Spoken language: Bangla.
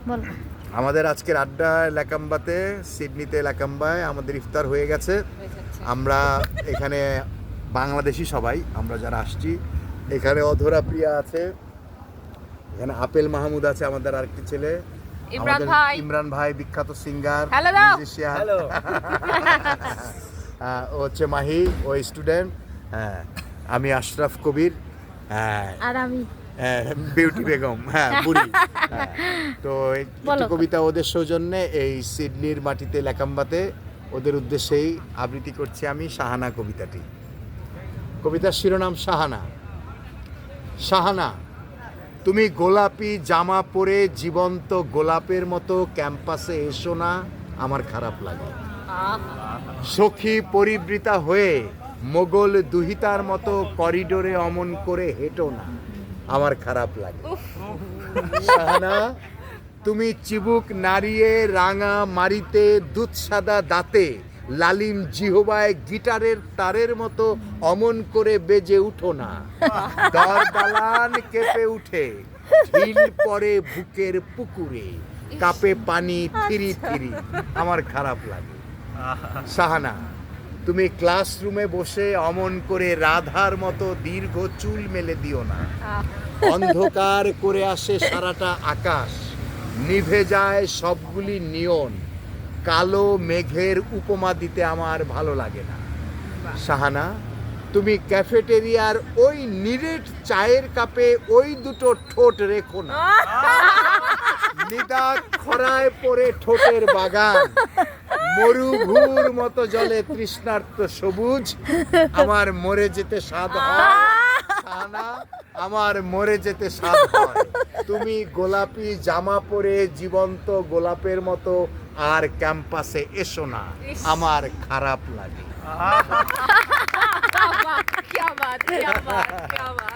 বল। আমাদের আজকের আড্ডা লাকাম্বাতে, সিডনিতে লাকাম্বায় আমাদের ইফতার হয়ে গেছে। আমরা এখানে বাংলাদেশি সবাই, আমরা যারা আসছি, এখানে অধরা প্রিয়া আছে, এখানে আপেল মাহমুদ আছে, আমাদের আরেকটি ছেলে ইমরান ভাই। ইমরান ভাই বিখ্যাত সিঙ্গার, Hello দাও। মিউজিশিয়ান। ও হচ্ছে মাহি, ও স্টুডেন্ট। হ্যাঁ, আমি আশরাফ কবির। হ্যাঁ, আর আমি বিউটি বেগম। হ্যাঁ, বুড়ি। হ্যাঁ, তো একটি বলো। কবিতা ওদের সৌজন্যে এই সিডনির মাটিতে লাকাম্বাতে ওদের উদ্দেশ্যেই আবৃত্তি করছি আমি শাহানা কবিতাটি। কবিতার শিরোনাম শাহানা। শাহানা, তুমি গোলাপি জামা পরে জীবন্ত গোলাপের মতো ক্যাম্পাসে এসো না, আমার খারাপ লাগে। সখী পরিবৃতা হয়ে মোগল দুহিতার মতো করিডোরে অমন করে হেঁটো না, আমার খারাপ লাগে। শাহানা, তুমি চিবুক নাড়িয়ে রাঙা মারিতে দুধসাদা দাঁতে লালিম জিহবায় গিটারের তারের মতো অমন করে বেজে উঠো না, দরদালান কেঁপে উঠে ঢিল পড়ে বুকের পুকুরে, কাপে পানি থিরি থিরি, আমার খারাপ লাগে। শাহানা, তুমি ক্লাসরুমে বসে অমন করে রাধার মতো দীর্ঘ চুল মেলে দিও না, অন্ধকার করে আসে সারাটা আকাশ, নিভে যায় সবগুলি নিয়ন, কালো মেঘের উপমা দিতে আমার ভালো লাগে না। শাহানা, তুমি ক্যাফেটেরিয়ার ওই নিরেট চায়ের কাপে ওই দুটো ঠোঁট রেখো না, নিদাক খরায় পড়ে ঠোঁটের বাগান, মরুভূর মতো জলে তৃষ্ণার্ত সবুজ, আমার মরে যেতে স্বাদ হয়। শাহানা, আমার মরে যেতে স্বাদ হয়। তুমি গোলাপি জামা পরে জীবন্ত গোলাপের মতো আর ক্যাম্পাসে এসো না, আমার খারাপ লাগে। क्या बात क्या बात क्या बात क्या बात